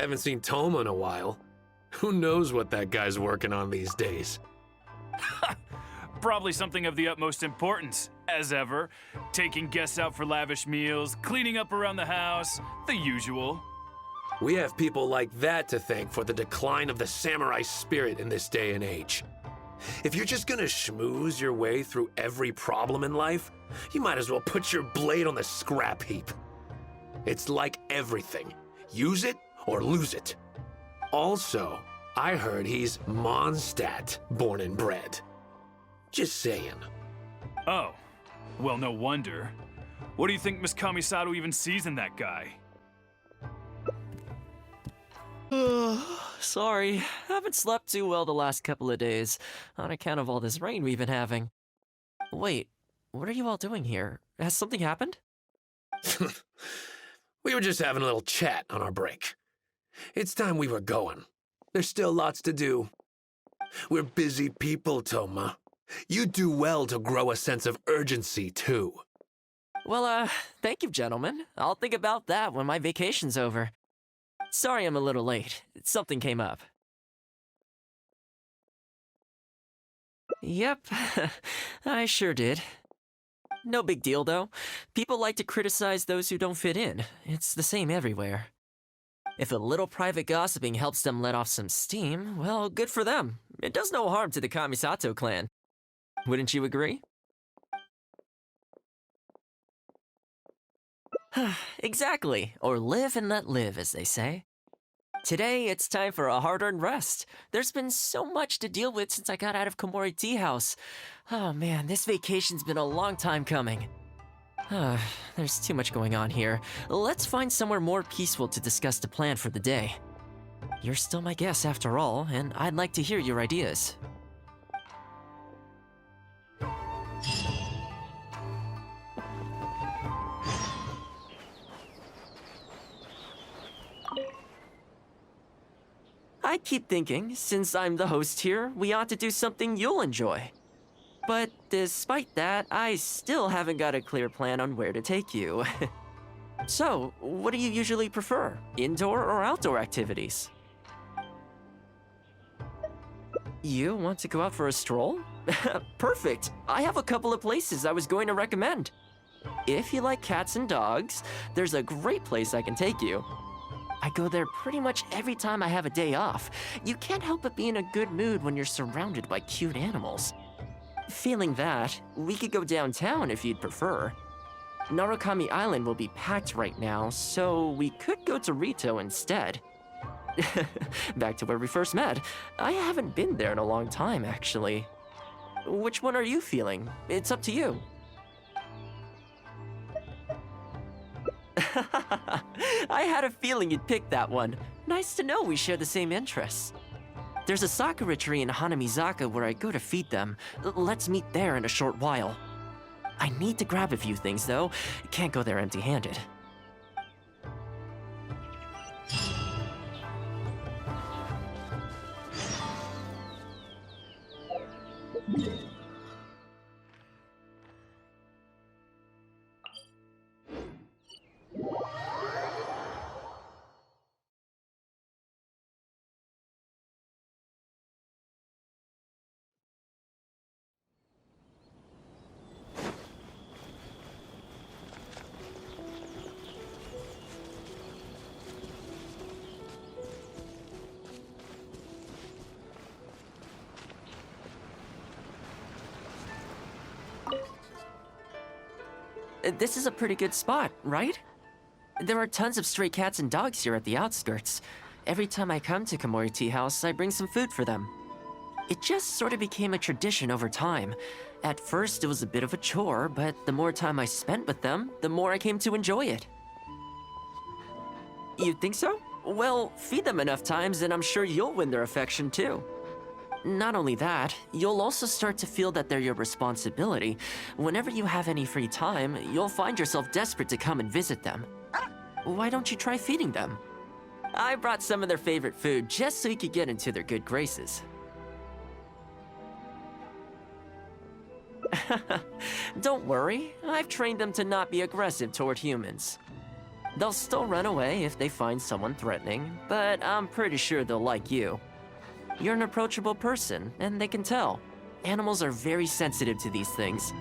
Haven't seen Thoma in a while. Who knows what that guy's working on these days? Probably something of the utmost importance, as ever. Taking guests out for lavish meals, cleaning up around the house, the usual. We have people like that to thank for the decline of the samurai spirit in this day and age. If you're just gonna schmooze your way through every problem in life, you might as well put your blade on the scrap heap. It's like everything. Use it or lose it. Also, I heard he's Mondstadt born and bred. Just saying. Oh, well, no wonder. What do you think Miss Kamisato even sees in that guy? Sorry, haven't slept too well the last couple of days, on account of all this rain we've been having. Wait, what are you all doing here? Has something happened? We were just having a little chat on our break. It's time we were going. There's still lots to do. We're busy people, Thoma. You do well to grow a sense of urgency, too. Well, thank you, gentlemen. I'll think about that when my vacation's over. Sorry I'm a little late. Something came up. Yep, I sure did. No big deal, though. People like to criticize those who don't fit in. It's the same everywhere. If a little private gossiping helps them let off some steam, well, good for them. It does no harm to the Kamisato clan. Wouldn't you agree? Exactly, or live and let live, as they say. Today, it's time for a hard-earned rest. There's been so much to deal with since I got out of Komori Tea House. Oh man, this vacation's been a long time coming. There's too much going on here. Let's find somewhere more peaceful to discuss the plan for the day. You're still my guest after all, and I'd like to hear your ideas. I keep thinking, since I'm the host here, we ought to do something you'll enjoy. But despite that, I still haven't got a clear plan on where to take you. So, what do you usually prefer? Indoor or outdoor activities? You want to go out for a stroll? Perfect! I have a couple of places I was going to recommend. If you like cats and dogs, there's a great place I can take you. I go there pretty much every time I have a day off. You can't help but be in a good mood when you're surrounded by cute animals. Feeling that, we could go downtown if you'd prefer. Narukami Island will be packed right now, so we could go to Rito instead. Back to where we first met. I haven't been there in a long time, actually. Which one are you feeling? It's up to you. I had a feeling you'd pick that one. Nice to know we share the same interests. There's a sakura tree in Hanamizaka where I go to feed them. Let's meet there in a short while. I need to grab a few things, though. Can't go there empty-handed. This is a pretty good spot, right? There are tons of stray cats and dogs here at the outskirts. Every time I come to Komori Tea House, I bring some food for them. It just sort of became a tradition over time. At first, it was a bit of a chore, but the more time I spent with them, the more I came to enjoy it. You think so? Well, feed them enough times and I'm sure you'll win their affection too. Not only that, you'll also start to feel that they're your responsibility. Whenever you have any free time, you'll find yourself desperate to come and visit them. Why don't you try feeding them? I brought some of their favorite food just so you could get into their good graces. Don't worry, I've trained them to not be aggressive toward humans. They'll still run away if they find someone threatening, but I'm pretty sure they'll like you. You're an approachable person, and they can tell. Animals are very sensitive to these things.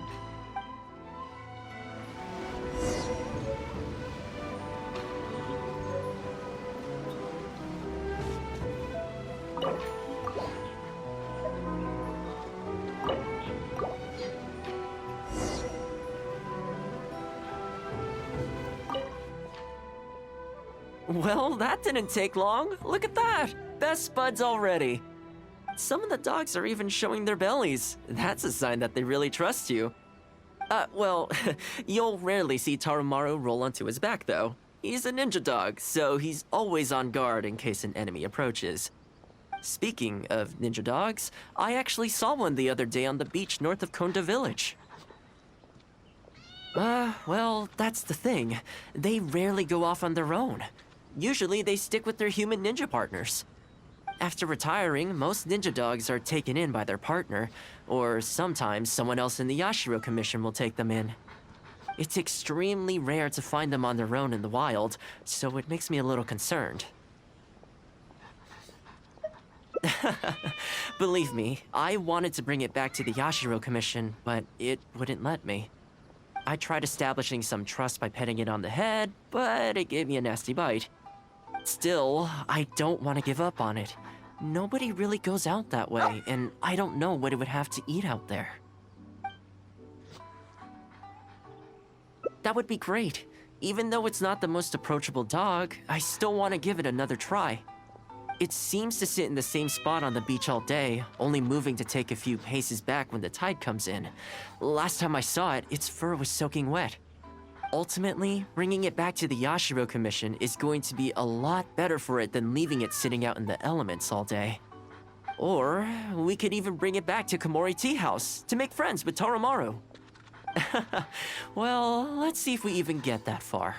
Well, that didn't take long. Look at that! Best buds already. Some of the dogs are even showing their bellies. That's a sign that they really trust you. Well, you'll rarely see Tarumaru roll onto his back, though. He's a ninja dog, so he's always on guard in case an enemy approaches. Speaking of ninja dogs, I actually saw one the other day on the beach north of Konda Village. Well, that's the thing. They rarely go off on their own. Usually they stick with their human ninja partners. After retiring, most ninja dogs are taken in by their partner, or sometimes someone else in the Yashiro Commission will take them in. It's extremely rare to find them on their own in the wild, so it makes me a little concerned. Believe me, I wanted to bring it back to the Yashiro Commission, but it wouldn't let me. I tried establishing some trust by petting it on the head, but it gave me a nasty bite. Still, I don't want to give up on it. Nobody really goes out that way, and I don't know what it would have to eat out there. That would be great. Even though it's not the most approachable dog, I still want to give it another try. It seems to sit in the same spot on the beach all day, only moving to take a few paces back when the tide comes in. Last time I saw it, its fur was soaking wet. Ultimately, bringing it back to the Yashiro Commission is going to be a lot better for it than leaving it sitting out in the elements all day. Or, we could even bring it back to Komori Tea House to make friends with Tarumaru. Well, let's see if we even get that far.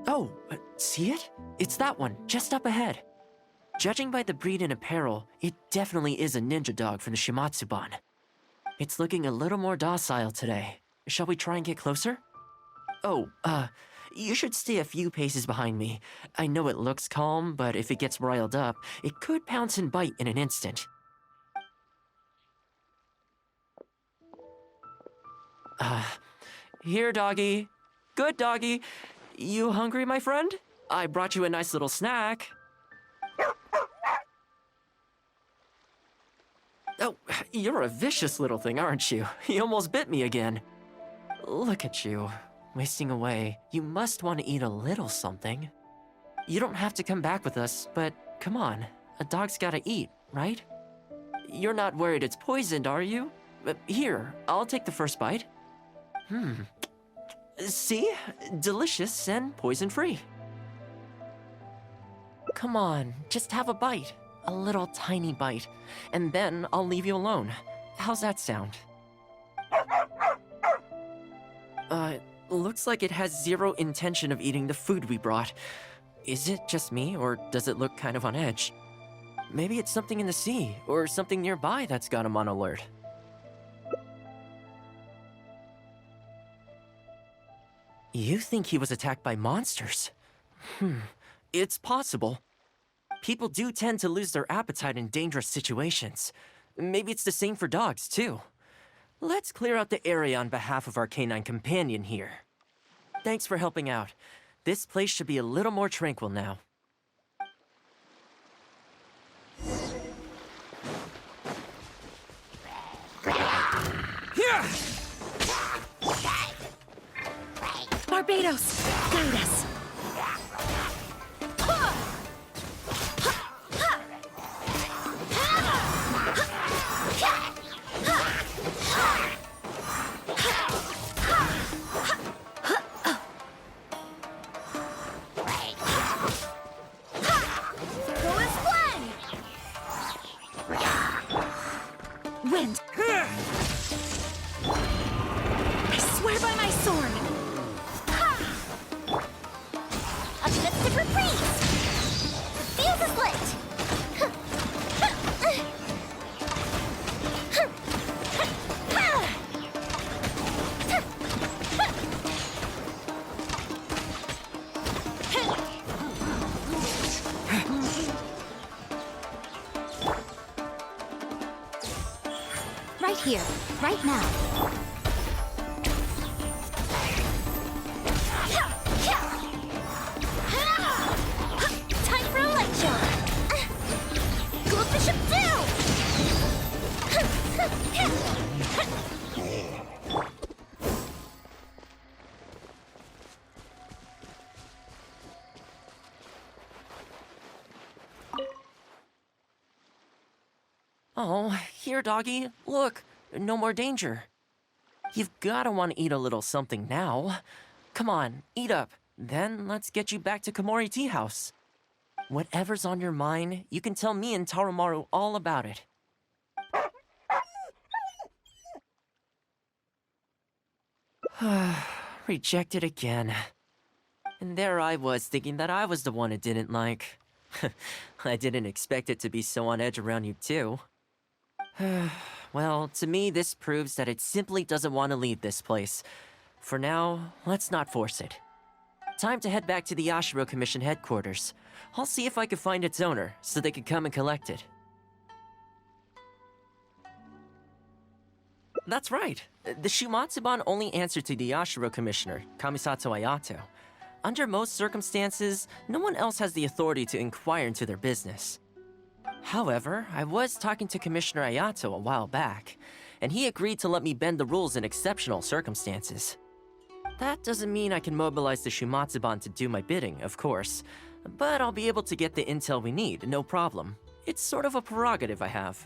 Oh, see it? It's that one, just up ahead. Judging by the breed and apparel, it definitely is a ninja dog from the Shimatsuban. It's looking a little more docile today. Shall we try and get closer? Oh, you should stay a few paces behind me. I know it looks calm, but if it gets riled up, it could pounce and bite in an instant. Here, doggy. Good doggy. You hungry, my friend? I brought you a nice little snack. Oh, you're a vicious little thing, aren't you? You almost bit me again. Look at you, wasting away. You must want to eat a little something. You don't have to come back with us, but come on. A dog's gotta eat, right? You're not worried it's poisoned, are you? Here, I'll take the first bite. See? Delicious and poison-free. Come on, just have a bite. A little tiny bite. And then I'll leave you alone. How's that sound? Looks like it has zero intention of eating the food we brought. Is it just me, or does it look kind of on edge? Maybe it's something in the sea, or something nearby that's got him on alert. You think he was attacked by monsters? It's possible. People do tend to lose their appetite in dangerous situations. Maybe it's the same for dogs, too. Let's clear out the area on behalf of our canine companion here. Thanks for helping out. This place should be a little more tranquil now. tornadoes! Guide us! Go and play! Wind! I swear by my sword! A mystic freeze! The fuse is lit! Right here, right now. Time for a light show! Go up the ship too! Oh, here, doggy. Look, no more danger. You've gotta want to eat a little something now. Come on, eat up. Then let's get you back to Komori Tea House. Whatever's on your mind, you can tell me and Tarumaru all about it. Rejected again. And there I was thinking that I was the one it didn't like. I didn't expect it to be so on edge around you too. Well, to me, this proves that it simply doesn't want to leave this place. For now, let's not force it. Time to head back to the Yashiro Commission headquarters. I'll see if I can find its owner, so they can come and collect it. That's right. The Shumatsuban only answer to the Yashiro Commissioner, Kamisato Ayato. Under most circumstances, no one else has the authority to inquire into their business. However, I was talking to Commissioner Ayato a while back, and he agreed to let me bend the rules in exceptional circumstances. That doesn't mean I can mobilize the Shumatsuban to do my bidding, of course, but I'll be able to get the intel we need, no problem. It's sort of a prerogative I have.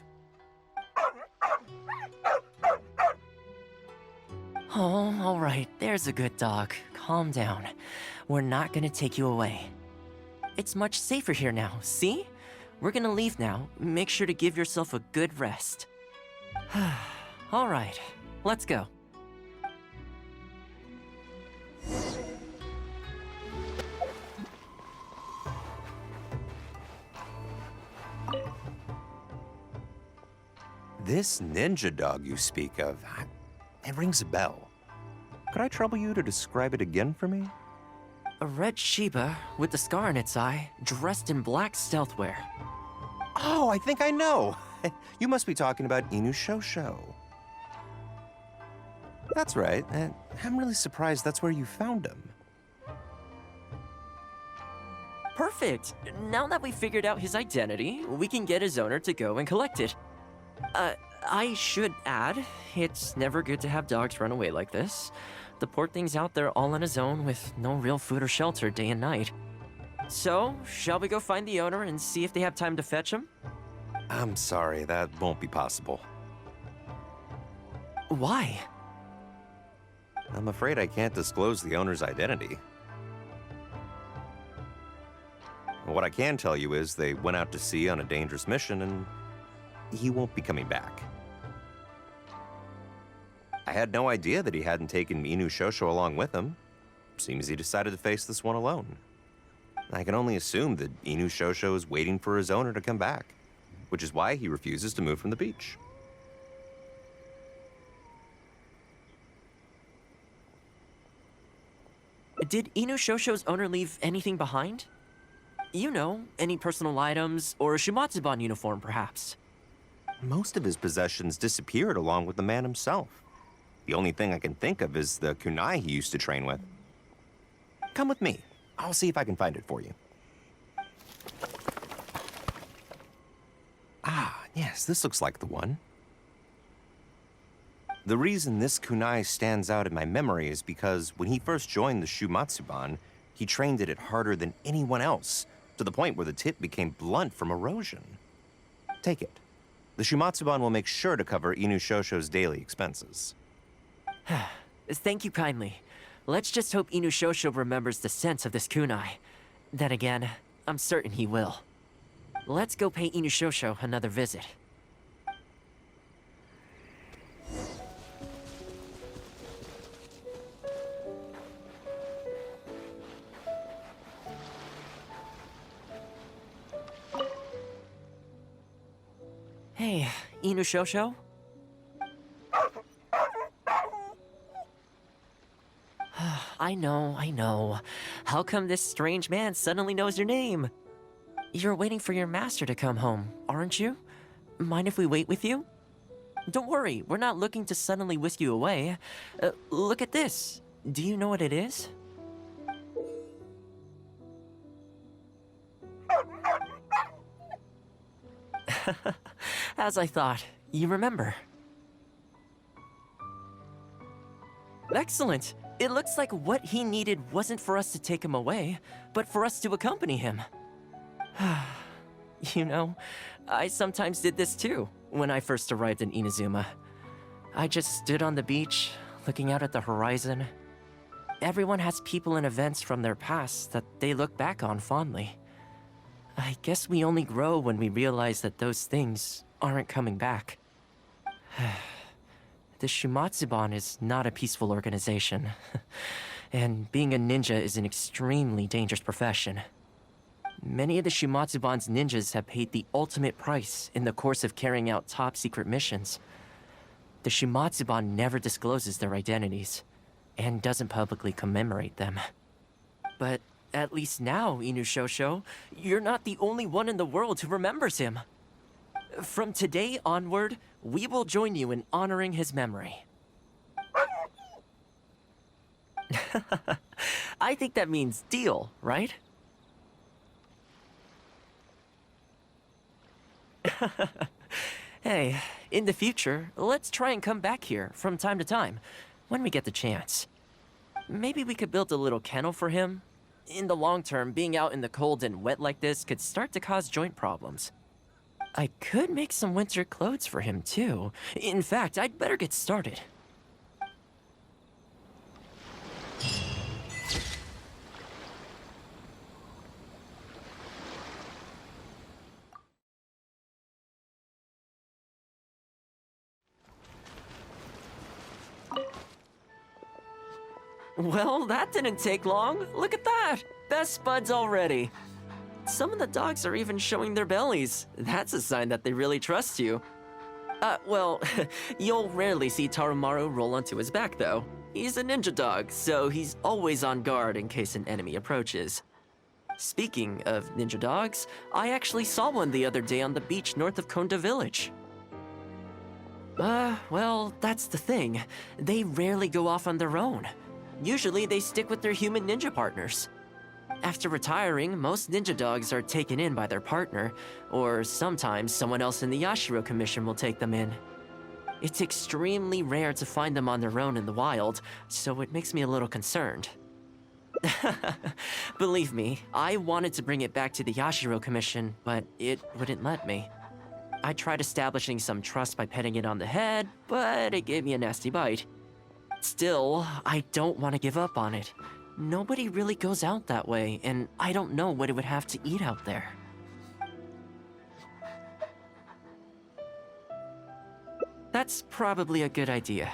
Oh, alright, there's a good dog. Calm down. We're not gonna take you away. It's much safer here now, see? We're gonna leave now. Make sure to give yourself a good rest. Alright, let's go. This ninja dog you speak of, it rings a bell. Could I trouble you to describe it again for me? A red Shiba with a scar in its eye, dressed in black stealth wear. Oh, I think I know. You must be talking about Inu Shosho. That's right. I'm really surprised that's where you found him. Perfect! Now that we figured out his identity, we can get his owner to go and collect it. I should add, it's never good to have dogs run away like this. The poor thing's out there all on his own with no real food or shelter day and night. So, shall we go find the owner and see if they have time to fetch him? I'm sorry, that won't be possible. Why? I'm afraid I can't disclose the owner's identity. What I can tell you is they went out to sea on a dangerous mission and he won't be coming back. I had no idea that he hadn't taken Inu Shosho along with him. Seems he decided to face this one alone. I can only assume that Inu Shosho is waiting for his owner to come back, which is why he refuses to move from the beach. Did Inu Shosho's owner leave anything behind? You know, any personal items, or a Shumatsuban uniform, perhaps? Most of his possessions disappeared along with the man himself. The only thing I can think of is the kunai he used to train with. Come with me. I'll see if I can find it for you. Ah, yes, this looks like the one. The reason this kunai stands out in my memory is because when he first joined the Shumatsuban, he trained at it harder than anyone else, to the point where the tip became blunt from erosion. Take it. The Shumatsuban will make sure to cover Inu Shosho's daily expenses. Thank you kindly. Let's just hope Inu Shosho remembers the sense of this kunai. Then again, I'm certain he will. Let's go pay Inu Shosho another visit. Hey, Inu Shosho? I know. How come this strange man suddenly knows your name? You're waiting for your master to come home, aren't you? Mind if we wait with you? Don't worry, we're not looking to suddenly whisk you away. Look at this. Do you know what it is? As I thought, you remember. Excellent! It looks like what he needed wasn't for us to take him away, but for us to accompany him. You know, I sometimes did this too, when I first arrived in Inazuma. I just stood on the beach, looking out at the horizon. Everyone has people and events from their past that they look back on fondly. I guess we only grow when we realize that those things aren't coming back. The Shumatsuban is not a peaceful organization, and being a ninja is an extremely dangerous profession. Many of the Shumatsuban's ninjas have paid the ultimate price in the course of carrying out top-secret missions. The Shumatsuban never discloses their identities, and doesn't publicly commemorate them. But at least now, Inu Shosho, you're not the only one in the world who remembers him. From today onward, we will join you in honoring his memory. I think that means deal, right? Hey, in the future, let's try and come back here from time to time, when we get the chance. Maybe we could build a little kennel for him. In the long term, being out in the cold and wet like this could start to cause joint problems. I could make some winter clothes for him, too. In fact, I'd better get started. Well, that didn't take long. Look at that! Best buds already. Some of the dogs are even showing their bellies. That's a sign that they really trust you. Well, you'll rarely see Tarumaru roll onto his back, though. He's a ninja dog, so he's always on guard in case an enemy approaches. Speaking of ninja dogs, I actually saw one the other day on the beach north of Konda Village. Well, that's the thing. They rarely go off on their own. Usually they stick with their human ninja partners. After retiring, most ninja dogs are taken in by their partner, or sometimes someone else in the Yashiro Commission will take them in. It's extremely rare to find them on their own in the wild, so it makes me a little concerned. Believe me, I wanted to bring it back to the Yashiro Commission, but it wouldn't let me. I tried establishing some trust by petting it on the head, but it gave me a nasty bite. Still, I don't want to give up on it. Nobody really goes out that way, and I don't know what it would have to eat out there. That's probably a good idea.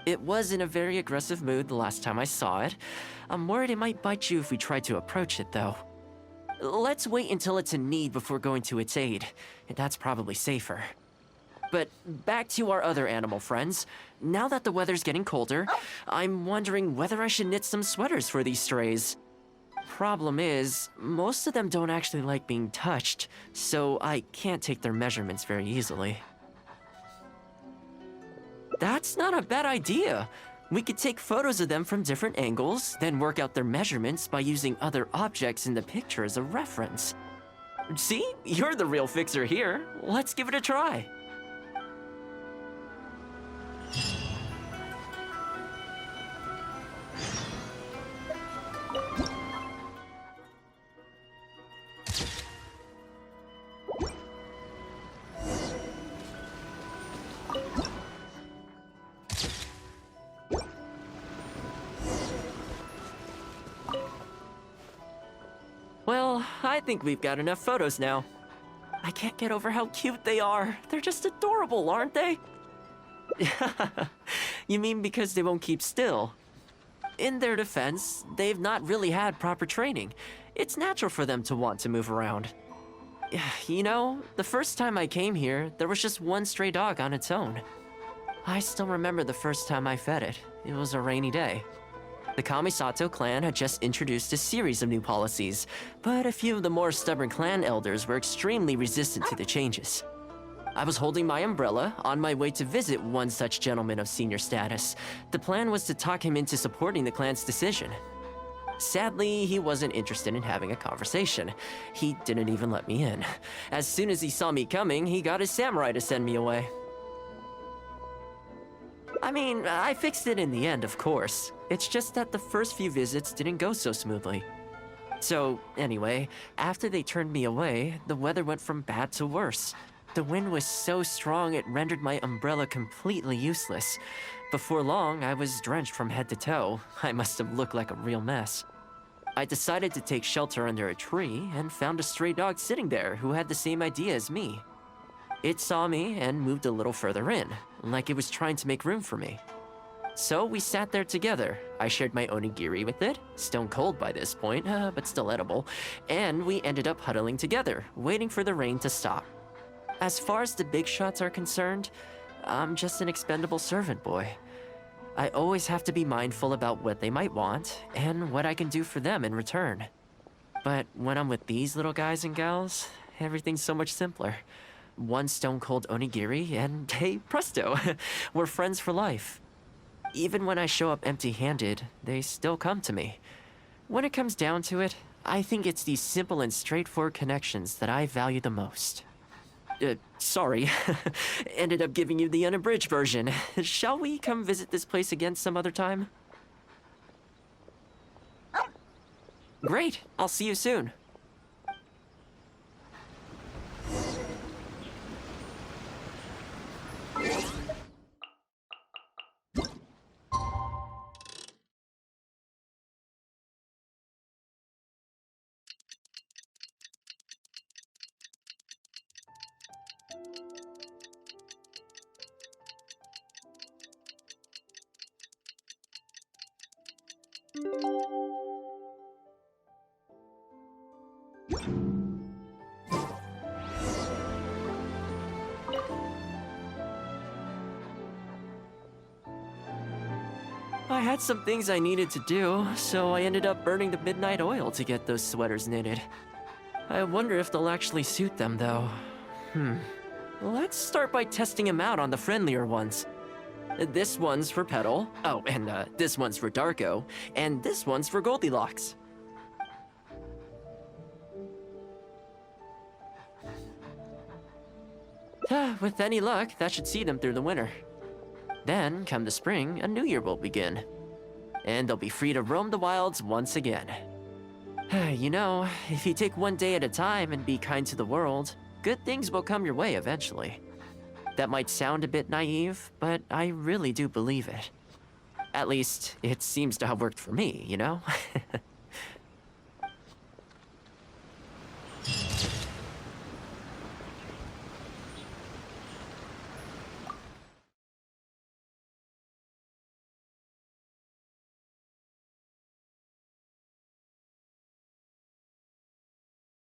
It was in a very aggressive mood the last time I saw it. I'm worried it might bite you if we try to approach it, though. Let's wait until it's in need before going to its aid. That's probably safer. But back to our other animal friends. Now that the weather's getting colder, I'm wondering whether I should knit some sweaters for these strays. Problem is, most of them don't actually like being touched, so I can't take their measurements very easily. That's not a bad idea. We could take photos of them from different angles, then work out their measurements by using other objects in the picture as a reference. See? You're the real fixer here. Let's give it a try. think we've got enough photos now. I can't get over how cute they are. They're just adorable, aren't they? You mean because they won't keep still? In their defense, they've not really had proper training. It's natural for them to want to move around. You know, the first time I came here, there was just one stray dog on its own. I still remember the first time I fed it. It was a rainy day. The Kamisato clan had just introduced a series of new policies, but a few of the more stubborn clan elders were extremely resistant to the changes. I was holding my umbrella, on my way to visit one such gentleman of senior status. The plan was to talk him into supporting the clan's decision. Sadly, he wasn't interested in having a conversation. He didn't even let me in. As soon as he saw me coming, he got his samurai to send me away. I mean, I fixed it in the end, of course. It's just that the first few visits didn't go so smoothly. So, anyway, after they turned me away, the weather went from bad to worse. The wind was so strong it rendered my umbrella completely useless. Before long, I was drenched from head to toe. I must have looked like a real mess. I decided to take shelter under a tree and found a stray dog sitting there who had the same idea as me. It saw me and moved a little further in, like it was trying to make room for me. So we sat there together. I shared my onigiri with it, stone cold by this point, but still edible, and we ended up huddling together, waiting for the rain to stop. As far as the big shots are concerned, I'm just an expendable servant boy. I always have to be mindful about what they might want and what I can do for them in return. But when I'm with these little guys and gals, everything's so much simpler. One stone-cold onigiri and, hey, presto, we're friends for life. Even when I show up empty-handed, they still come to me. When it comes down to it, I think it's these simple and straightforward connections that I value the most. Sorry. Ended up giving you the unabridged version. Shall we come visit this place again some other time? Great. I'll see you soon. I had some things I needed to do, so I ended up burning the midnight oil to get those sweaters knitted. I wonder if they'll actually suit them, though. Let's start by testing them out on the friendlier ones. This one's for Petal. Oh, and this one's for Darko. And this one's for Goldilocks. With any luck, that should see them through the winter. Then, come the spring, a new year will begin. And they'll be free to roam the wilds once again. You know, if you take one day at a time and be kind to the world, good things will come your way eventually. That might sound a bit naive, but I really do believe it. At least, it seems to have worked for me, you know?